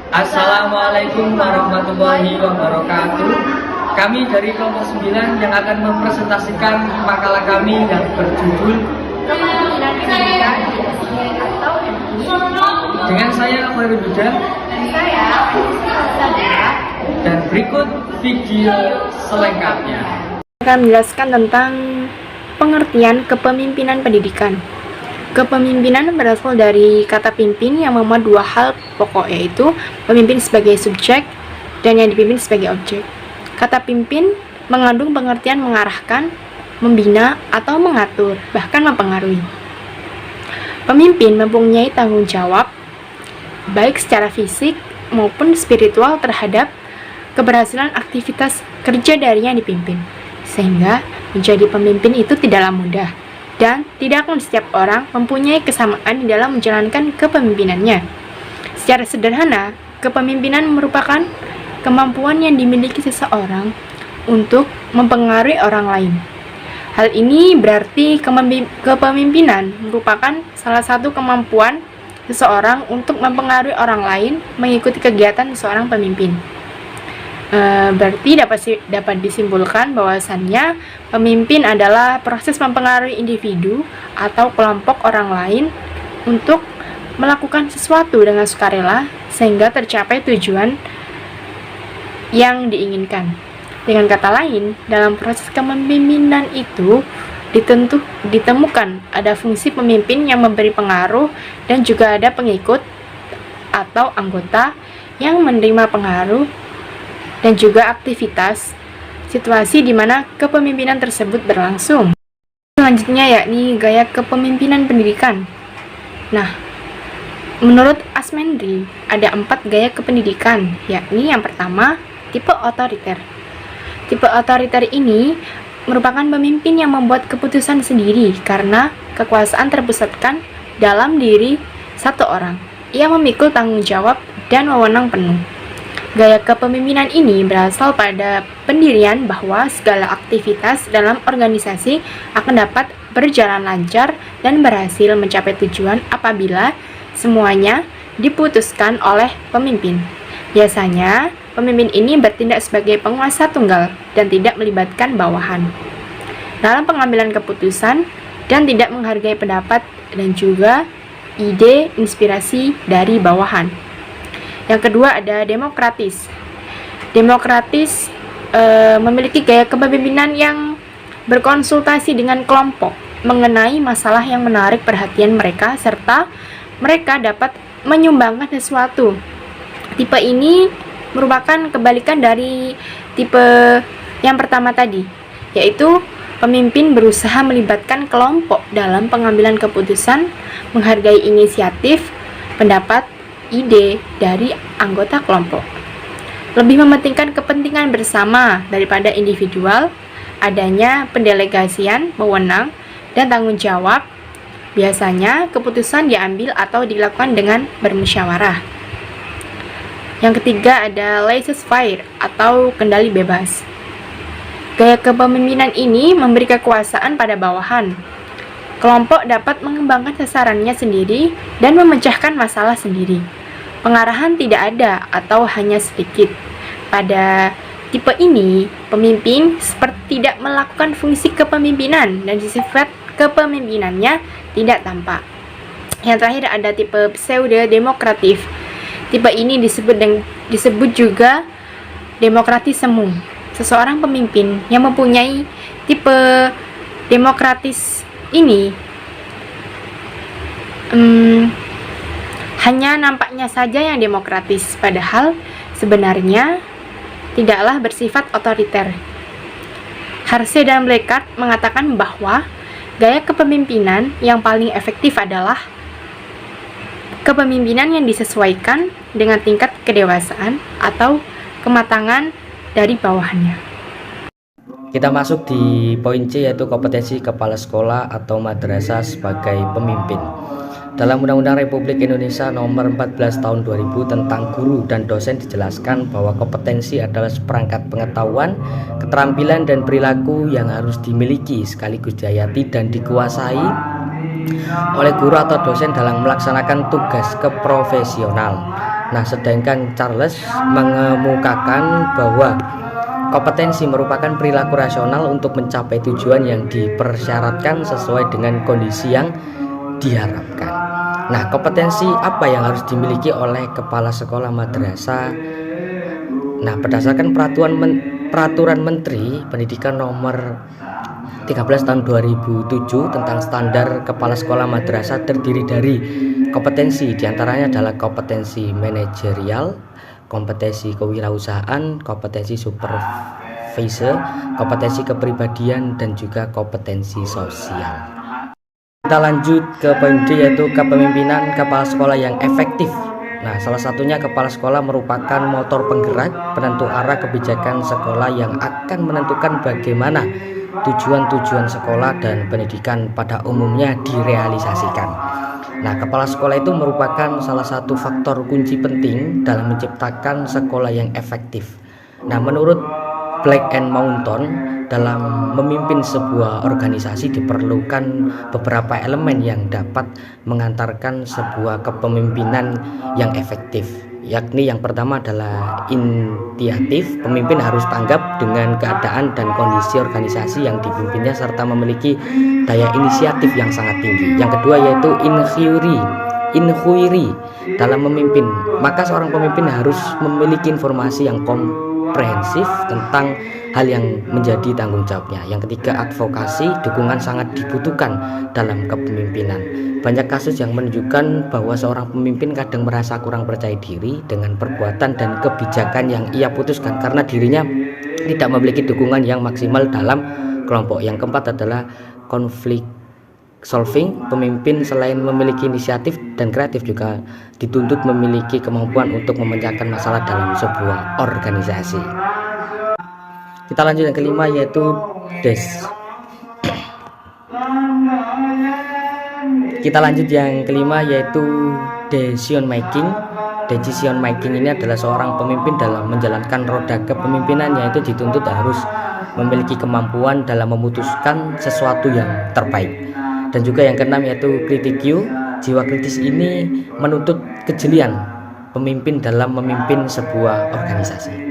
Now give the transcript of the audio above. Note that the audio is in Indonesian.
Assalamualaikum warahmatullahi wabarakatuh. Kami dari kelompok 9 yang akan mempresentasikan makalah kami yang berjudul Kepemimpinan Pendidikan di SD atau MI. dengan saya Khairul Huda Dan saya Sadira. dan berikut video selengkapnya. Akan menjelaskan tentang pengertian kepemimpinan pendidikan. Kepemimpinan berasal dari kata pimpin yang memuat dua hal pokok, yaitu pemimpin sebagai subjek dan yang dipimpin sebagai objek. Kata pimpin mengandung pengertian mengarahkan, membina, atau mengatur, bahkan mempengaruhi. Pemimpin mempunyai tanggung jawab baik secara fisik maupun spiritual terhadap keberhasilan aktivitas kerja dari yang dipimpin, sehingga menjadi pemimpin itu tidaklah mudah dan tidak akan setiap orang mempunyai kesamaan di dalam menjalankan kepemimpinannya. Secara sederhana, kepemimpinan merupakan kemampuan yang dimiliki seseorang untuk mempengaruhi orang lain. Hal ini berarti kepemimpinan merupakan salah satu kemampuan seseorang untuk mempengaruhi orang lain mengikuti kegiatan seorang pemimpin. Berarti dapat disimpulkan bahwasannya pemimpin adalah proses mempengaruhi individu atau kelompok orang lain untuk melakukan sesuatu dengan sukarela sehingga tercapai tujuan yang diinginkan. Dengan kata lain, dalam proses kepemimpinan itu ditemukan ada fungsi pemimpin yang memberi pengaruh dan juga ada pengikut atau anggota yang menerima pengaruh dan juga aktivitas situasi di mana kepemimpinan tersebut berlangsung. Selanjutnya yakni gaya kepemimpinan pendidikan. Nah, menurut Asmendri ada 4 gaya kependidikan, yakni yang pertama tipe otoriter. Tipe otoriter ini merupakan pemimpin yang membuat keputusan sendiri karena kekuasaan terpusatkan dalam diri satu orang. Ia memikul tanggung jawab dan wewenang penuh. Gaya kepemimpinan ini berasal pada pendirian bahwa segala aktivitas dalam organisasi akan dapat berjalan lancar dan berhasil mencapai tujuan apabila semuanya diputuskan oleh pemimpin. Biasanya, pemimpin ini bertindak sebagai penguasa tunggal dan tidak melibatkan bawahan dalam pengambilan keputusan dan tidak menghargai pendapat dan juga ide inspirasi dari bawahan. Yang kedua ada demokratis. Demokratis memiliki gaya kepemimpinan yang berkonsultasi dengan kelompok mengenai masalah yang menarik perhatian mereka serta mereka dapat menyumbangkan sesuatu. Tipe ini merupakan kebalikan dari tipe yang pertama tadi, yaitu pemimpin berusaha melibatkan kelompok dalam pengambilan keputusan, menghargai inisiatif, pendapat, ide dari anggota kelompok. Lebih mementingkan kepentingan bersama daripada individual, adanya pendelegasian, wewenang, dan tanggung jawab. Biasanya keputusan diambil atau dilakukan dengan bermusyawarah. Yang ketiga ada laissez-faire atau kendali bebas. Gaya kepemimpinan ini memberi kekuasaan pada bawahan. Kelompok dapat mengembangkan sasarannya sendiri dan memecahkan masalah sendiri. Pengarahan tidak ada atau hanya sedikit. Pada tipe ini, pemimpin seperti tidak melakukan fungsi kepemimpinan dan sifat kepemimpinannya tidak tampak. Yang terakhir ada tipe pseudo-demokratif. Tipe ini disebut juga demokratis semu. Seseorang pemimpin yang mempunyai tipe demokratis ini hanya nampaknya saja yang demokratis, padahal sebenarnya tidaklah bersifat otoriter. Harsey dan Blekart mengatakan bahwa gaya kepemimpinan yang paling efektif adalah kepemimpinan yang disesuaikan dengan tingkat kedewasaan atau kematangan dari bawahannya. Kita masuk di poin C, yaitu kompetensi kepala sekolah atau madrasah sebagai pemimpin. Dalam Undang-Undang Republik Indonesia Nomor 14 Tahun 2000 tentang guru dan dosen dijelaskan bahwa kompetensi adalah seperangkat pengetahuan, keterampilan dan perilaku yang harus dimiliki sekaligus dihayati dan dikuasai oleh guru atau dosen dalam melaksanakan tugas keprofesional. Nah, sedangkan Charles mengemukakan bahwa kompetensi merupakan perilaku rasional untuk mencapai tujuan yang dipersyaratkan sesuai dengan kondisi yang diharapkan. Nah, kompetensi apa yang harus dimiliki oleh kepala sekolah madrasah? Nah, berdasarkan peraturan Menteri Pendidikan nomor 13 tahun 2007 tentang standar kepala sekolah madrasah terdiri dari kompetensi, diantaranya adalah kompetensi manajerial, kompetensi kewirausahaan, kompetensi supervisor, kompetensi kepribadian, dan juga kompetensi sosial. Kita lanjut ke poin D, yaitu kepemimpinan kepala sekolah yang efektif. Nah, salah satunya kepala sekolah merupakan motor penggerak, penentu arah kebijakan sekolah yang akan menentukan bagaimana tujuan-tujuan sekolah dan pendidikan pada umumnya direalisasikan. Nah, kepala sekolah itu merupakan salah satu faktor kunci penting dalam menciptakan sekolah yang efektif. Nah, menurut Black and Mountain, dalam memimpin sebuah organisasi diperlukan beberapa elemen yang dapat mengantarkan sebuah kepemimpinan yang efektif, yakni yang pertama adalah inisiatif. Pemimpin harus tanggap dengan keadaan dan kondisi organisasi yang dipimpinnya serta memiliki daya inisiatif yang sangat tinggi. Yang kedua yaitu inquiry dalam memimpin, maka seorang pemimpin harus memiliki informasi yang komprehensif tentang hal yang menjadi tanggung jawabnya. Yang ketiga, advokasi, dukungan sangat dibutuhkan dalam kepemimpinan. Banyak kasus yang menunjukkan bahwa seorang pemimpin kadang merasa kurang percaya diri dengan perbuatan dan kebijakan yang ia putuskan karena dirinya tidak memiliki dukungan yang maksimal dalam kelompok. Yang keempat adalah konflik solving. Pemimpin selain memiliki inisiatif dan kreatif juga dituntut memiliki kemampuan untuk memecahkan masalah dalam sebuah organisasi. Kita lanjut yang kelima, yaitu decision making. Decision making ini adalah seorang pemimpin dalam menjalankan roda kepemimpinan, yaitu dituntut harus memiliki kemampuan dalam memutuskan sesuatu yang terbaik. Dan juga yang keenam yaitu kritikio. Jiwa kritis ini menuntut kejelian pemimpin dalam memimpin sebuah organisasi.